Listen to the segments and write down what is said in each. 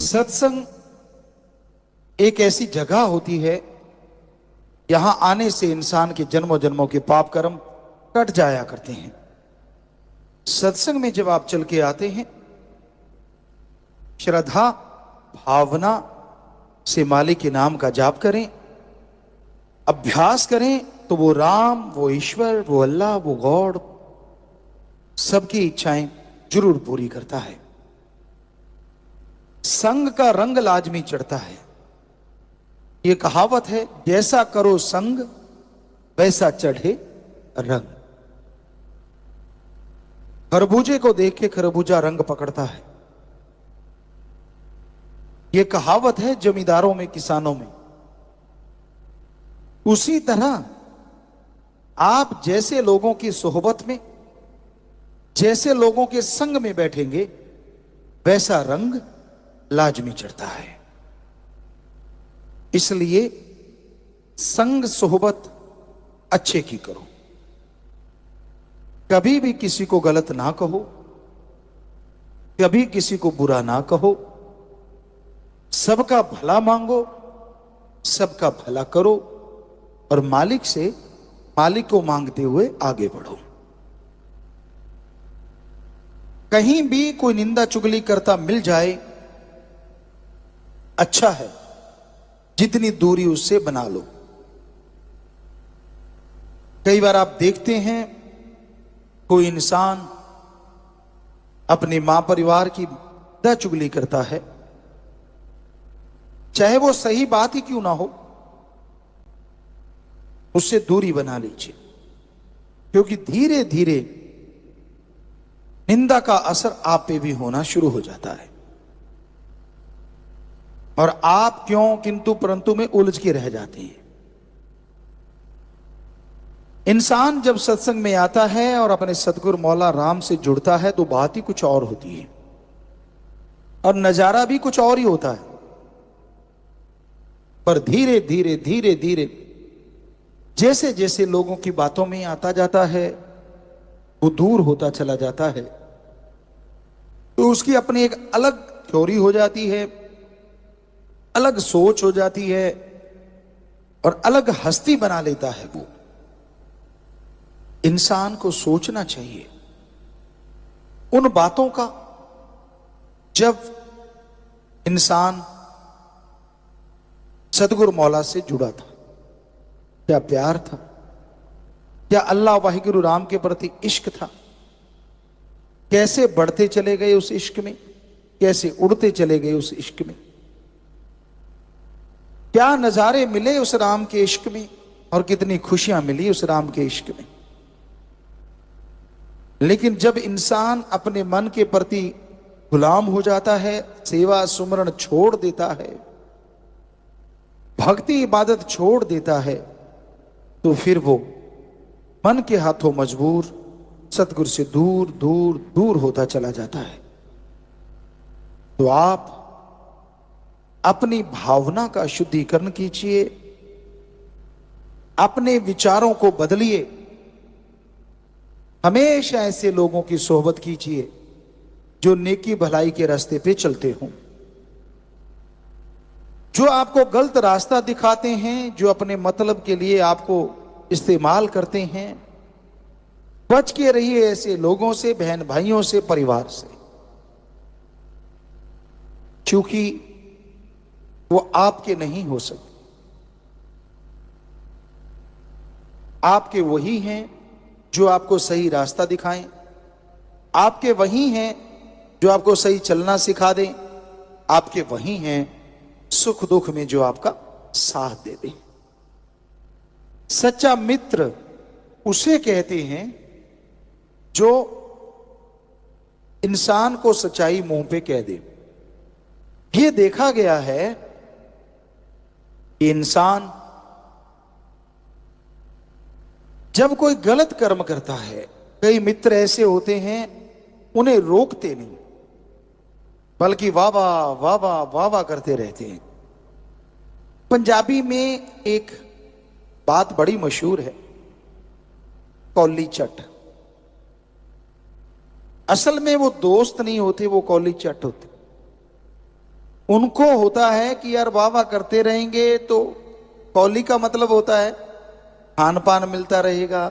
सत्संग एक ऐसी जगह होती है, यहां आने से इंसान के जन्मों जन्मों के पाप कर्म कट जाया करते हैं। सत्संग में जब आप चल के आते हैं, श्रद्धा भावना से मालिक के नाम का जाप करें, अभ्यास करें, तो वो राम, वो ईश्वर, वो अल्लाह, वो गॉड सबकी इच्छाएं जरूर पूरी करता है। संग का रंग लाजमी चढ़ता है। ये कहावत है, जैसा करो संग वैसा चढ़े रंग। खरबूजे को देख के खरबूजा रंग पकड़ता है। ये कहावत है जमींदारों में, किसानों में। उसी तरह आप जैसे लोगों की सोहबत में, जैसे लोगों के संग में बैठेंगे, वैसा रंग लाजमी चढ़ता है। इसलिए संग सोहबत अच्छे की करो। कभी भी किसी को गलत ना कहो, कभी किसी को बुरा ना कहो। सबका भला मांगो, सबका भला करो और मालिक को मांगते हुए आगे बढ़ो। कहीं भी कोई निंदा चुगली करता मिल जाए, अच्छा है, जितनी दूरी उससे बना लो। कई बार आप देखते हैं कोई इंसान अपने मां परिवार की निंदा चुगली करता है, चाहे वो सही बात ही क्यों ना हो, उससे दूरी बना लीजिए। क्योंकि धीरे धीरे निंदा का असर आप पे भी होना शुरू हो जाता है और आप क्यों किंतु परंतु में उलझ के रह जाते हैं। इंसान जब सत्संग में आता है और अपने सतगुरु मौला राम से जुड़ता है, तो बात ही कुछ और होती है और नजारा भी कुछ और ही होता है। पर धीरे धीरे धीरे धीरे जैसे जैसे लोगों की बातों में आता जाता है, वो दूर होता चला जाता है, तो उसकी अपनी एक अलग थ्योरी हो जाती है, अलग सोच हो जाती है और अलग हस्ती बना लेता है। वो इंसान को सोचना चाहिए उन बातों का, जब इंसान सतगुरु मौला से जुड़ा था। क्या प्यार था, क्या अल्लाह वाहिगुरु राम के प्रति इश्क था। कैसे बढ़ते चले गए उस इश्क में, कैसे उड़ते चले गए उस इश्क में। क्या नजारे मिले उस राम के इश्क में और कितनी खुशियां मिली उस राम के इश्क में। लेकिन जब इंसान अपने मन के प्रति गुलाम हो जाता है, सेवा सुमरण छोड़ देता है, भक्ति इबादत छोड़ देता है, तो फिर वो मन के हाथों मजबूर सतगुरु से दूर दूर दूर होता चला जाता है। तो आप अपनी भावना का शुद्धिकरण कीजिए, अपने विचारों को बदलिए। हमेशा ऐसे लोगों की सोहबत कीजिए जो नेकी भलाई के रास्ते पे चलते हों, जो आपको गलत रास्ता दिखाते हैं, जो अपने मतलब के लिए आपको इस्तेमाल करते हैं। बच के रहिए ऐसे लोगों से, बहन भाइयों से, परिवार से, क्योंकि वो आपके नहीं हो सकते। आपके वही हैं जो आपको सही रास्ता दिखाएं, आपके वही हैं जो आपको सही चलना सिखा दें, आपके वही हैं सुख दुख में जो आपका साथ दे दें। सच्चा मित्र उसे कहते हैं जो इंसान को सच्चाई मुंह पे कह दे। ये देखा गया है कि इंसान जब कोई गलत कर्म करता है, कई मित्र ऐसे होते हैं उन्हें रोकते नहीं, बल्कि वाह वाह वाह वाह वाह वाह करते रहते हैं। पंजाबी में एक बात बड़ी मशहूर है, कौली चट। असल में वो दोस्त नहीं होते, वो कौली चट होते। उनको होता है कि यार वाह वाह करते रहेंगे तो कौली का मतलब होता है खान पान मिलता रहेगा,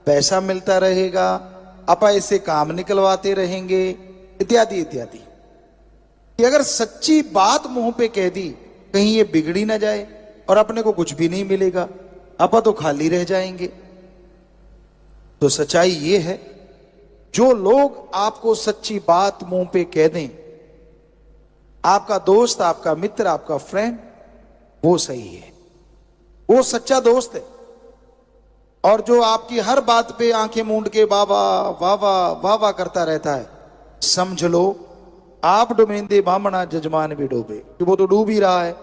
पैसा मिलता रहेगा, अपा ऐसे काम निकलवाते रहेंगे, इत्यादि इत्यादि। कि अगर सच्ची बात मुंह पे कह दी कहीं ये बिगड़ी ना जाए और अपने को कुछ भी नहीं मिलेगा, अपा तो खाली रह जाएंगे। तो सच्चाई ये है, जो लोग आपको सच्ची बात मुंह पे कह दें, आपका दोस्त, आपका मित्र, आपका फ्रेंड, वो सही है, वो सच्चा दोस्त है। और जो आपकी हर बात पे आंखें मूंद के वाह वाह करता रहता है, समझ लो आप डुबेंदे बामणा जजमान भी डूबे, कि वो तो डूब ही रहा है,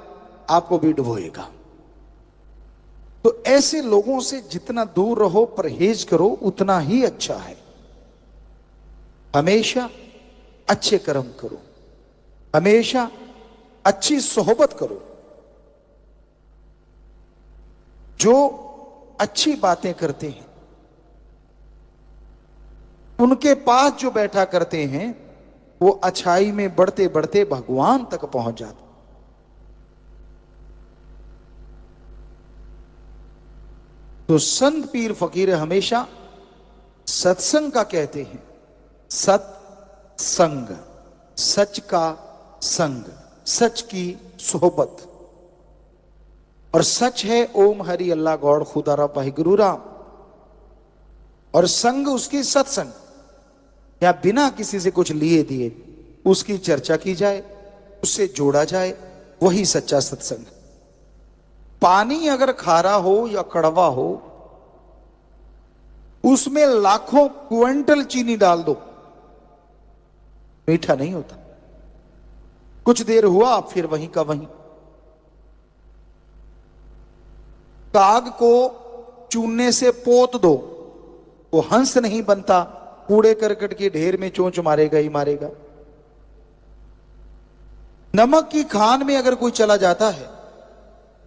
आपको भी डुबोएगा। तो ऐसे लोगों से जितना दूर रहो, परहेज करो, उतना ही अच्छा है। हमेशा अच्छे कर्म करो, हमेशा अच्छी सोहबत करो। जो अच्छी बातें करते हैं उनके पास जो बैठा करते हैं वो अच्छाई में बढ़ते बढ़ते भगवान तक पहुंच जाते। तो संत पीर फकीर हमेशा सत्संग का कहते हैं, सत्संग, सच का संग, सच की सोहबत। और सच है ओम हरि अल्लाह गौड़ खुदारा पाही गुरु राम, और संग उसकी सत्संग, या बिना किसी से कुछ लिए दिए उसकी चर्चा की जाए, उससे जोड़ा जाए, वही सच्चा सत्संग। पानी अगर खारा हो या कड़वा हो, उसमें लाखों क्विंटल चीनी डाल दो, मीठा नहीं होता। कुछ देर हुआ फिर वहीं का वहीं। काग को चूने से पोत दो, वो हंस नहीं बनता, कूड़े करकट के ढेर में चोंच मारेगा ही मारेगा। नमक की खान में अगर कोई चला जाता है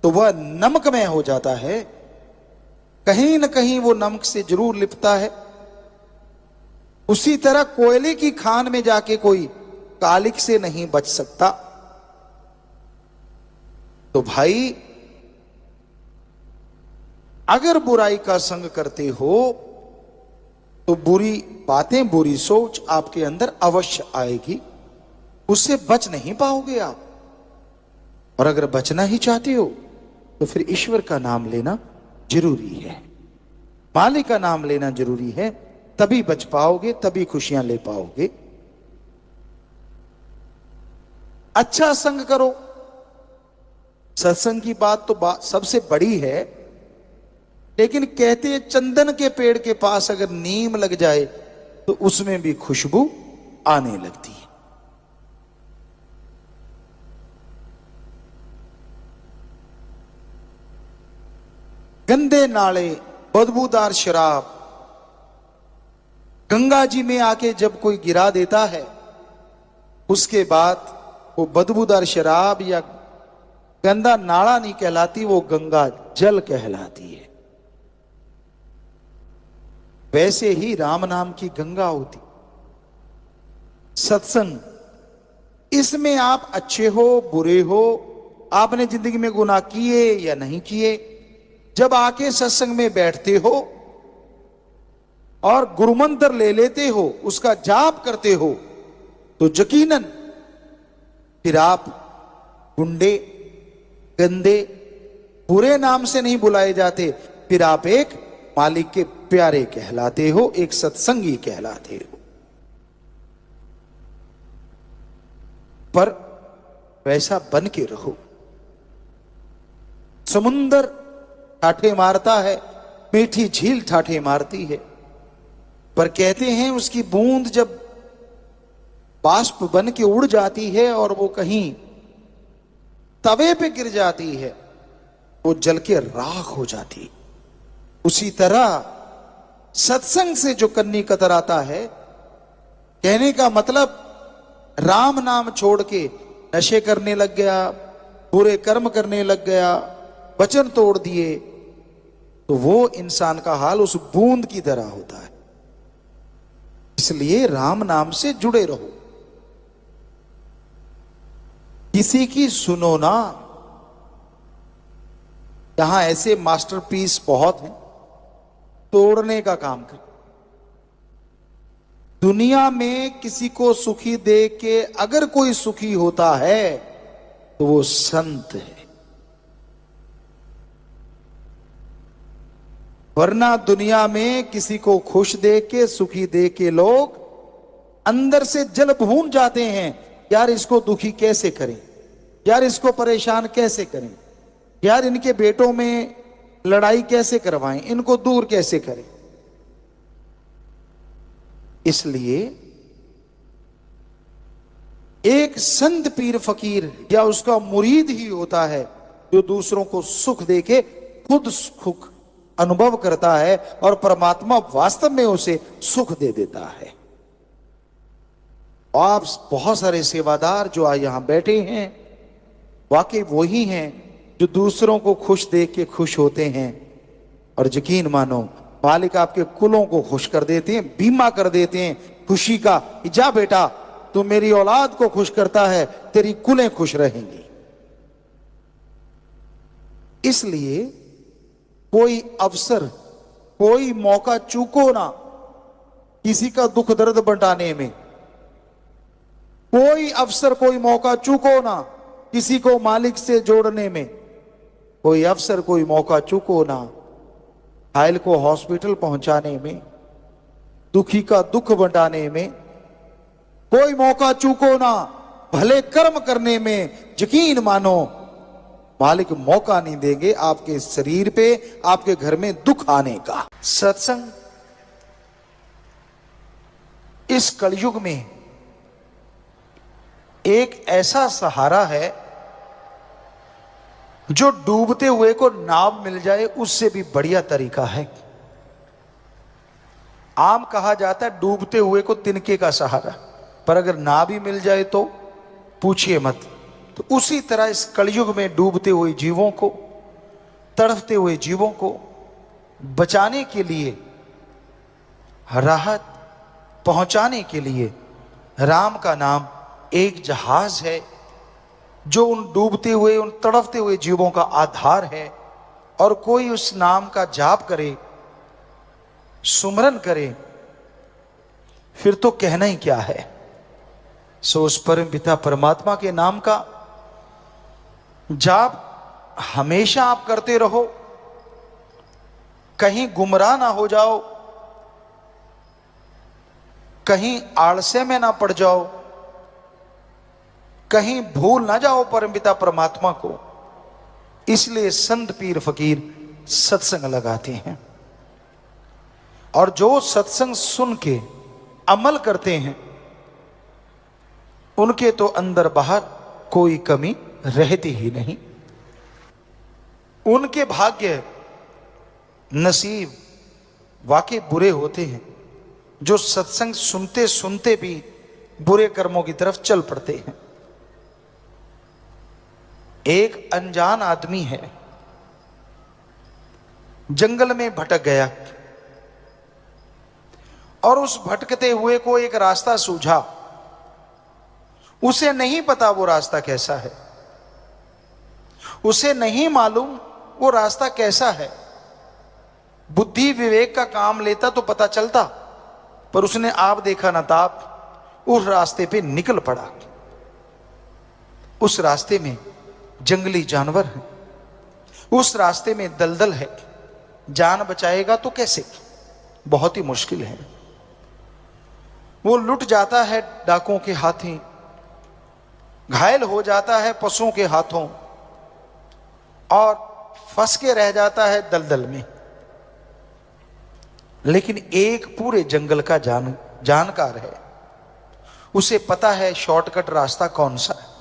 तो वह नमकमय हो जाता है, कहीं न कहीं वो नमक से जरूर लिपटा है। उसी तरह कोयले की खान में जाके कोई कालिक से नहीं बच सकता। तो भाई अगर बुराई का संग करते हो तो बुरी बातें, बुरी सोच आपके अंदर अवश्य आएगी, उससे बच नहीं पाओगे आप। और अगर बचना ही चाहते हो तो फिर ईश्वर का नाम लेना जरूरी है, मालिक का नाम लेना जरूरी है, तभी बच पाओगे, तभी खुशियां ले पाओगे। अच्छा संग करो। सत्संग की बात तो सबसे बड़ी है, लेकिन कहते हैं चंदन के पेड़ के पास अगर नीम लग जाए तो उसमें भी खुशबू आने लगती है। गंदे नाले, बदबूदार शराब गंगा जी में आके जब कोई गिरा देता है, उसके बाद वो बदबूदार शराब या गंदा नाला नहीं कहलाती, वो गंगा जल कहलाती है। वैसे ही राम नाम की गंगा होती सत्संग। इसमें आप अच्छे हो बुरे हो, आपने जिंदगी में गुनाह किए या नहीं किए, जब आके सत्संग में बैठते हो और गुरुमंत्र ले लेते हो, उसका जाप करते हो, तो यकीनन फिर आप गुंडे, गंदे, बुरे नाम से नहीं बुलाए जाते, फिर आप एक मालिक के प्यारे कहलाते हो, एक सत्संगी कहलाते हो। पर वैसा बन के रहो। समुंदर ठाठे मारता है, मीठी झील ठाठे मारती है, पर कहते हैं उसकी बूंद जब बाष्प बन के उड़ जाती है और वो कहीं तवे पे गिर जाती है, वो जल के राख हो जाती है। उसी तरह सत्संग से जो कन्नी कतराता है, कहने का मतलब राम नाम छोड़ के नशे करने लग गया, बुरे कर्म करने लग गया, वचन तोड़ दिए, तो वो इंसान का हाल उस बूंद की तरह होता है। इसलिए राम नाम से जुड़े रहो। किसी की सुनो ना। यहां ऐसे मास्टरपीस बहुत हैं, तोड़ने का काम कर। दुनिया में किसी को सुखी दे के अगर कोई सुखी होता है तो वो संत है, वरना दुनिया में किसी को खुश दे के सुखी दे के लोग अंदर से जल भून जाते हैं। यार इसको दुखी कैसे करें, यार इसको परेशान कैसे करें, यार इनके बेटों में लड़ाई कैसे करवाएं, इनको दूर कैसे करें। इसलिए एक संत पीर फकीर या उसका मुरीद ही होता है जो दूसरों को सुख देके खुद सुख अनुभव करता है और परमात्मा वास्तव में उसे सुख दे देता है। आप बहुत सारे सेवादार जो आज यहां बैठे हैं वाकई वही हैं जो दूसरों को खुश देख के खुश होते हैं। और यकीन मानो मालिक आपके कुलों को खुश कर देते हैं, बीमा कर देते हैं खुशी का। जा बेटा तू मेरी औलाद को खुश करता है, तेरी कुलें खुश रहेंगी। इसलिए कोई अवसर कोई मौका चूको ना किसी का दुख दर्द बंटाने में। कोई अवसर कोई मौका चूको ना किसी को मालिक से जोड़ने में। कोई अवसर कोई मौका चूको ना घायल को हॉस्पिटल पहुंचाने में, दुखी का दुख बंटाने में। कोई मौका चूको ना भले कर्म करने में। यकीन मानो मालिक मौका नहीं देंगे आपके शरीर पे आपके घर में दुख आने का। सत्संग इस कलयुग में एक ऐसा सहारा है जो डूबते हुए को नाव मिल जाए उससे भी बढ़िया तरीका है। आम कहा जाता है डूबते हुए को तिनके का सहारा, पर अगर नाव भी मिल जाए तो पूछिए मत। तो उसी तरह इस कलयुग में डूबते हुए जीवों को, तड़फते हुए जीवों को बचाने के लिए, राहत पहुंचाने के लिए राम का नाम एक जहाज है जो उन डूबते हुए उन तड़फते हुए जीवों का आधार है। और कोई उस नाम का जाप करे, सुमरन करे, फिर तो कहना ही क्या है। सो उस परम पिता परमात्मा के नाम का जाप हमेशा आप करते रहो, कहीं गुमराह ना हो जाओ, कहीं आलस्य में ना पड़ जाओ, कहीं भूल ना जाओ परमपिता परमात्मा को। इसलिए संत पीर फकीर सत्संग लगाते हैं। और जो सत्संग सुन के अमल करते हैं उनके तो अंदर बाहर कोई कमी रहती ही नहीं। उनके भाग्य नसीब वाकई बुरे होते हैं जो सत्संग सुनते सुनते भी बुरे कर्मों की तरफ चल पड़ते हैं। एक अनजान आदमी है, जंगल में भटक गया और उस भटकते हुए को एक रास्ता सूझा। उसे नहीं पता वो रास्ता कैसा है, उसे नहीं मालूम वो रास्ता कैसा है। बुद्धि विवेक का काम लेता तो पता चलता, पर उसने आप देखा ना ताप उस रास्ते पे निकल पड़ा। उस रास्ते में जंगली जानवर है, उस रास्ते में दलदल है, जान बचाएगा तो कैसे, बहुत ही मुश्किल है। वो लुट जाता है डाकुओं के हाथों, घायल हो जाता है पशुओं के हाथों और फंस के रह जाता है दलदल में। लेकिन एक पूरे जंगल का जानकार है, उसे पता है शॉर्टकट रास्ता कौन सा है।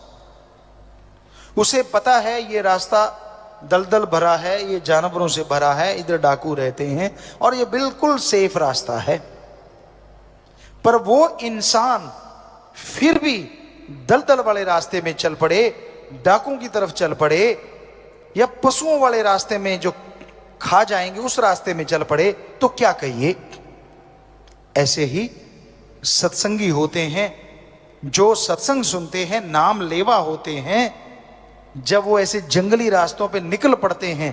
उसे पता है ये रास्ता दलदल भरा है, ये जानवरों से भरा है, इधर डाकू रहते हैं और ये बिल्कुल सेफ रास्ता है। पर वो इंसान फिर भी दलदल वाले रास्ते में चल पड़े, डाकुओं की तरफ चल पड़े, या पशुओं वाले रास्ते में जो खा जाएंगे उस रास्ते में चल पड़े, तो क्या कहिए। ऐसे ही सत्संगी होते हैं जो सत्संग सुनते हैं, नाम लेवा होते हैं, जब वो ऐसे जंगली रास्तों पे निकल पड़ते हैं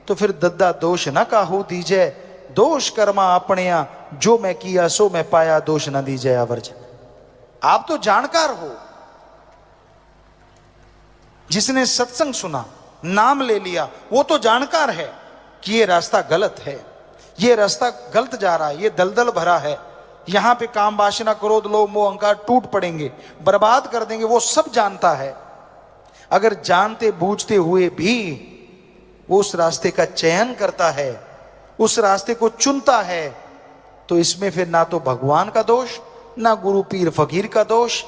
तो फिर दद्दा दोष न काहू दीजै, दोष कर्मा अपने जो मैं किया सो मैं पाया, दोष न दीजै आवर्ज। आप तो जानकार हो, जिसने सत्संग सुना, नाम ले लिया, वो तो जानकार है कि ये रास्ता गलत है, ये रास्ता गलत जा रहा है, ये दलदल भरा है, यहां पे काम वासना क्रोध लोभ मोह अहंकार टूट पड़ेंगे, बर्बाद कर देंगे, वो सब जानता है। अगर जानते बूझते हुए भी वो उस रास्ते का चयन करता है, उस रास्ते को चुनता है, तो इसमें फिर ना तो भगवान का दोष, ना गुरु पीर फकीर का दोष,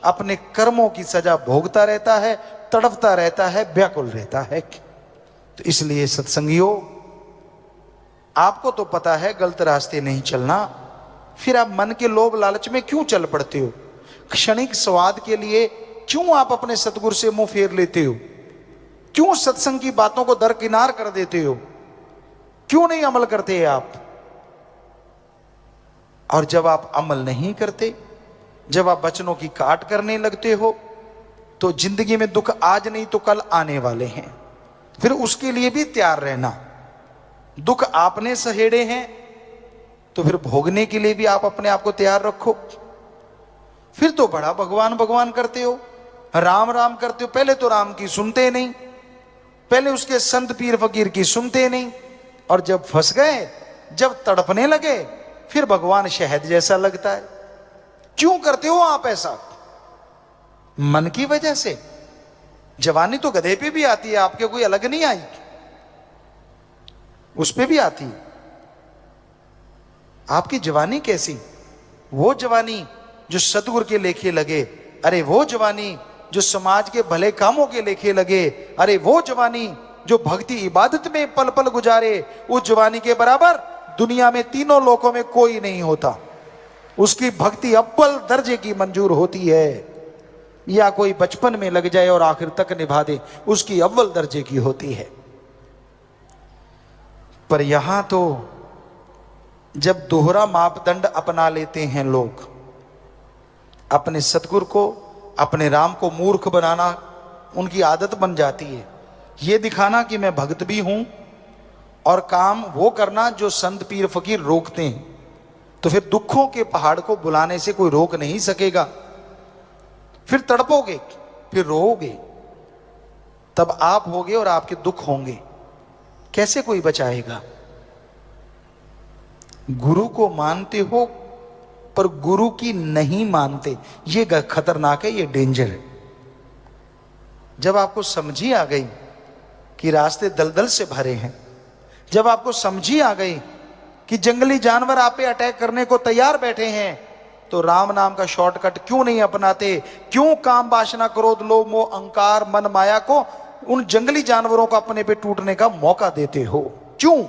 अपने कर्मों की सजा भोगता रहता है, तड़पता रहता है, व्याकुल रहता है। तो इसलिए सत्संगियों, आपको तो पता है गलत रास्ते नहीं चलना, फिर आप मन के लोभ लालच में क्यों चल पड़ते हो? क्षणिक स्वाद के लिए क्यों आप अपने सतगुरु से मुंह फेर लेते हो? क्यों सत्संग की बातों को दरकिनार कर देते हो? क्यों नहीं अमल करते आप? और जब आप अमल नहीं करते, जब आप वचनों की काट करने लगते हो, तो जिंदगी में दुख आज नहीं तो कल आने वाले हैं। फिर उसके लिए भी तैयार रहना। दुख आपने सहेड़े हैं तो फिर भोगने के लिए भी आप अपने आप को तैयार रखो। फिर तो बड़ा भगवान भगवान करते हो, राम राम करते हो। पहले तो राम की सुनते नहीं, पहले उसके संत पीर फकीर की सुनते नहीं, और जब फंस गए, जब तड़पने लगे, फिर भगवान शहद जैसा लगता है। क्यों करते हो आप ऐसा? मन की वजह से। जवानी तो गधे पे भी आती है, आपके कोई अलग नहीं आई, उस पे भी आती है। आपकी जवानी कैसी? वो जवानी जो सतगुरु के लेखे लगे, अरे वो जवानी जो समाज के भले कामों के लेखे लगे, अरे वो जवानी जो भक्ति इबादत में पल पल गुजारे, उस जवानी के बराबर दुनिया में तीनों लोकों में कोई नहीं होता। उसकी भक्ति अव्वल दर्जे की मंजूर होती है। या कोई बचपन में लग जाए और आखिर तक निभा दे, उसकी अव्वल दर्जे की होती है। पर यहां तो जब दोहरा मापदंड अपना लेते हैं लोग, अपने सतगुरु को, अपने राम को मूर्ख बनाना उनकी आदत बन जाती है। ये दिखाना कि मैं भक्त भी हूं, और काम वो करना जो संत पीर फकीर रोकते हैं। तो फिर दुखों के पहाड़ को बुलाने से कोई रोक नहीं सकेगा। फिर तड़पोगे, फिर रोओगे, तब आप होगे और आपके दुख होंगे। कैसे कोई बचाएगा? गुरु को मानते हो पर गुरु की नहीं मानते, ये खतरनाक है, ये डेंजर है। जब आपको समझी आ गई कि रास्ते दलदल से भरे हैं, जब आपको समझी आ गई कि जंगली जानवर आप पे अटैक करने को तैयार बैठे हैं, तो राम नाम का शॉर्टकट क्यों नहीं अपनाते? क्यों काम वासना क्रोध लोभ मोह अहंकार मन माया को, उन जंगली जानवरों को अपने पे टूटने का मौका देते हो? क्यों?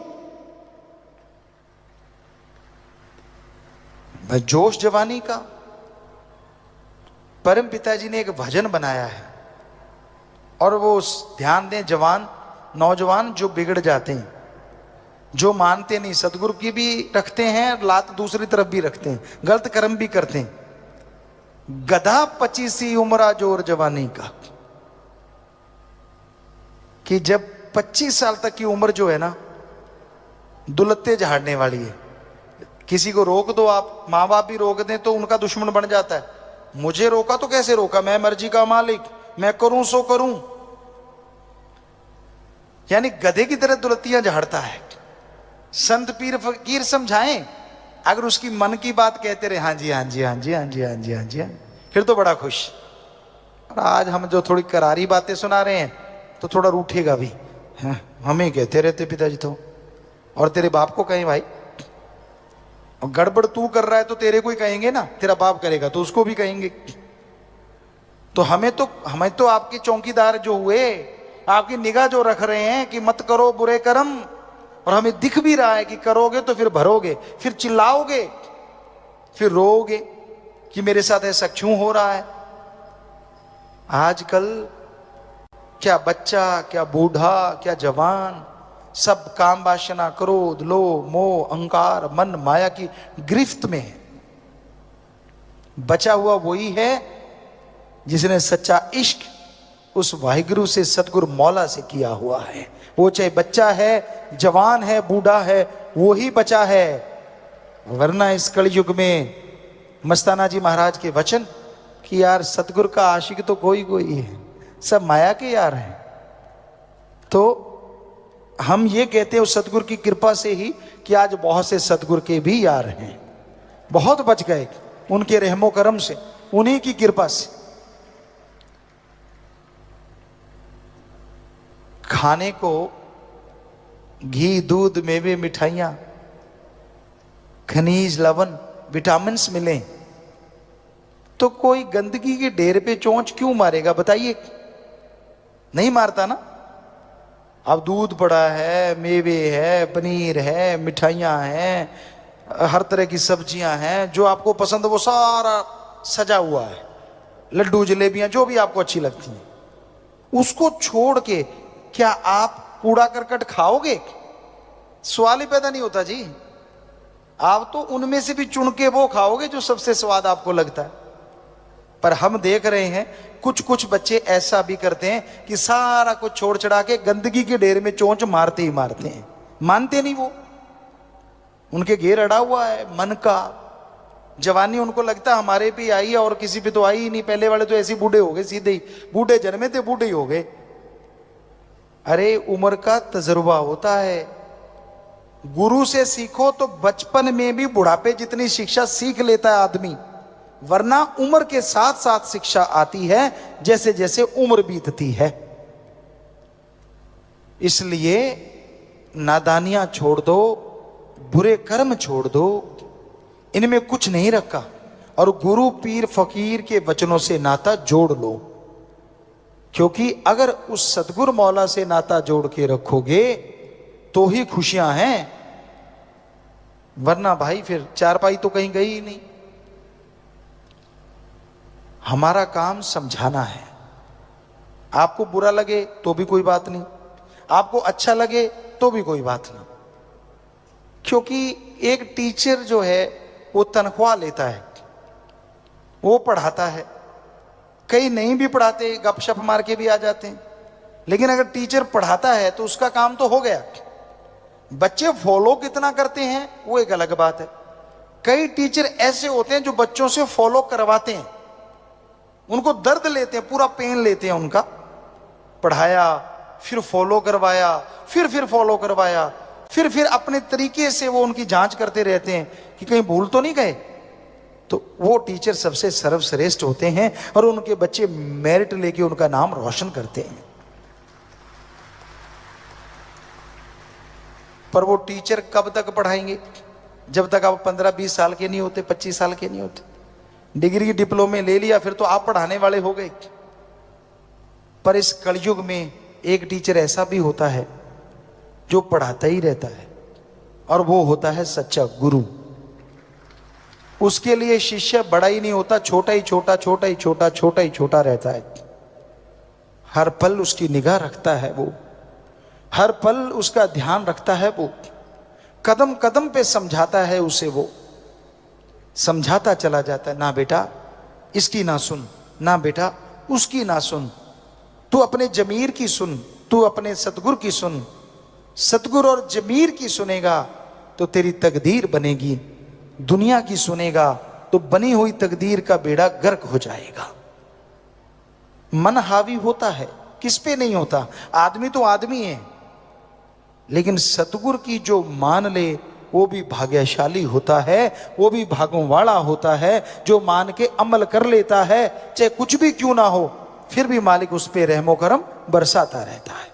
जोश जवानी का। परम पिताजी ने एक भजन बनाया है, और वो ध्यान दें जवान नौजवान जो बिगड़ जाते हैं, जो मानते नहीं, सतगुरु की भी रखते हैं, लात दूसरी तरफ भी रखते हैं, गलत कर्म भी करते हैं। गधा 25 उम्र जोर जवानी का, कि जब 25 साल तक की उम्र जो है ना, दुलत्ते झाड़ने वाली है। किसी को रोक दो आप, माँ बाप भी रोक दें तो उनका दुश्मन बन जाता है। मुझे रोका तो कैसे रोका, मैं मर्जी का मालिक, मैं करूं सो करूं। यानी गधे की तरह दुलत्तियां झाड़ता है। संत पीर फकीर समझाएं, अगर उसकी मन की बात कहते रहे, हाँ जी हाँ जी हाँ जी हाँ जी हाँ जी हाँ जी, फिर तो बड़ा खुश। और आज हम जो थोड़ी करारी बातें सुना रहे हैं तो थोड़ा रूठेगा भी, हमें कहते रहते पिताजी तो, और तेरे बाप को कहें भाई, और गड़बड़ तू कर रहा है तो तेरे को ही कहेंगे ना, तेरा बाप करेगा तो उसको भी कहेंगे। तो हमें तो आपके चौकीदार जो हुए, आपकी निगाह जो रख रहे हैं कि मत करो बुरे कर्म, और हमें दिख भी रहा है कि करोगे तो फिर भरोगे, फिर चिल्लाओगे, फिर रोओगे कि मेरे साथ ऐसा क्यों हो रहा है। आजकल क्या बच्चा, क्या बूढ़ा, क्या जवान, सब काम वासना क्रोध लोभ मोह अहंकार मन माया की गिरफ्त में है। बचा हुआ वही है जिसने सच्चा इश्क उस वाहिगुरु से, सतगुरु मौला से किया हुआ है। वो चाहे बच्चा है, जवान है, बूढ़ा है, वो ही बचा है। वरना इस कलयुग में मस्ताना जी महाराज के वचन कि यार सतगुरु का आशिक तो कोई कोई है, सब माया के यार हैं। तो हम ये कहते हैं उस सतगुरु की कृपा से ही कि आज बहुत से सतगुरु के भी यार हैं, बहुत बच गए उनके रहमो करम से, उन्हीं की कृपा से। खाने को घी, दूध, मेवे, मिठाइयां, खनिज, लवण, विटामिन्स मिले तो कोई गंदगी के ढेर पे चोंच क्यों मारेगा बताइए? नहीं मारता ना। अब दूध पड़ा है, मेवे है, पनीर है, मिठाइयां हैं, हर तरह की सब्जियां हैं, जो आपको पसंद वो सारा सजा हुआ है, लड्डू, जलेबियां, जो भी आपको अच्छी लगती हैं, उसको छोड़ के क्या आप कूड़ा करकट खाओगे? सवाल ही पैदा नहीं होता जी। आप तो उनमें से भी चुन के वो खाओगे जो सबसे स्वाद आपको लगता है। पर हम देख रहे हैं कुछ कुछ बच्चे ऐसा भी करते हैं कि सारा कुछ छोड़ छड़ा के गंदगी के ढेर में चोंच मारते ही मारते हैं। मानते नहीं वो, उनके घेर अड़ा हुआ है मन का। जवानी उनको लगता है हमारे पे आई है और किसी पे तो आई ही नहीं, पहले वाले तो ऐसे बूढ़े हो गए, सीधे ही बूढ़े जन्मे थे बूढ़े ही हो गए। अरे उम्र का तजुर्बा होता है, गुरु से सीखो तो बचपन में भी बुढ़ापे जितनी शिक्षा सीख लेता है आदमी, वरना उम्र के साथ साथ शिक्षा आती है जैसे जैसे उम्र बीतती है। इसलिए नादानियां छोड़ दो, बुरे कर्म छोड़ दो, इनमें कुछ नहीं रखा, और गुरु पीर फकीर के वचनों से नाता जोड़ लो। क्योंकि अगर उस सतगुरु मौला से नाता जोड़ के रखोगे तो ही खुशियां हैं, वरना भाई फिर चारपाई तो कहीं गई ही नहीं। हमारा काम समझाना है। आपको बुरा लगे तो भी कोई बात नहीं, आपको अच्छा लगे तो भी कोई बात नहीं। क्योंकि एक टीचर जो है वो तनख्वाह लेता है, वो पढ़ाता है। कई नहीं भी पढ़ाते, गपशप मार के भी आ जाते हैं, लेकिन अगर टीचर पढ़ाता है तो उसका काम तो हो गया। बच्चे फॉलो कितना करते हैं वो एक अलग बात है। कई टीचर ऐसे होते हैं जो बच्चों से फॉलो करवाते हैं, उनको दर्द लेते हैं, पूरा पेन लेते हैं उनका। पढ़ाया, फिर फॉलो करवाया, फिर फॉलो करवाया, फिर अपने तरीके से वो उनकी जांच करते रहते हैं कि कहीं भूल तो नहीं गए। तो वो टीचर सबसे सर्वश्रेष्ठ होते हैं और उनके बच्चे मेरिट लेके उनका नाम रोशन करते हैं। पर वो टीचर कब तक पढ़ाएंगे? जब तक आप 15-20 साल के नहीं होते, 25 साल के नहीं होते। डिग्री डिप्लोमे ले लिया फिर तो आप पढ़ाने वाले हो गए। पर इस कलयुग में एक टीचर ऐसा भी होता है जो पढ़ाता ही रहता है, और वो होता है सच्चा गुरु। उसके लिए शिष्य बड़ा ही नहीं होता, छोटा ही छोटा, छोटा ही छोटा, छोटा ही छोटा रहता है। हर पल उसकी निगाह रखता है वो, हर पल उसका ध्यान रखता है वो, कदम कदम पे समझाता है उसे, वो समझाता चला जाता है। ना बेटा इसकी ना सुन, ना बेटा उसकी ना सुन, तू अपने जमीर की सुन, तू अपने सतगुरु की सुन। सतगुरु और जमीर की सुनेगा तो तेरी तकदीर बनेगी, दुनिया की सुनेगा तो बनी हुई तकदीर का बेड़ा गर्क हो जाएगा। मन हावी होता है, किस पे नहीं होता? आदमी तो आदमी है, लेकिन सतगुरु की जो मान ले वो भी भाग्यशाली होता है, वो भी भागों वाला होता है। जो मान के अमल कर लेता है, चाहे कुछ भी क्यों ना हो, फिर भी मालिक उस पे रहमो करम बरसाता रहता है।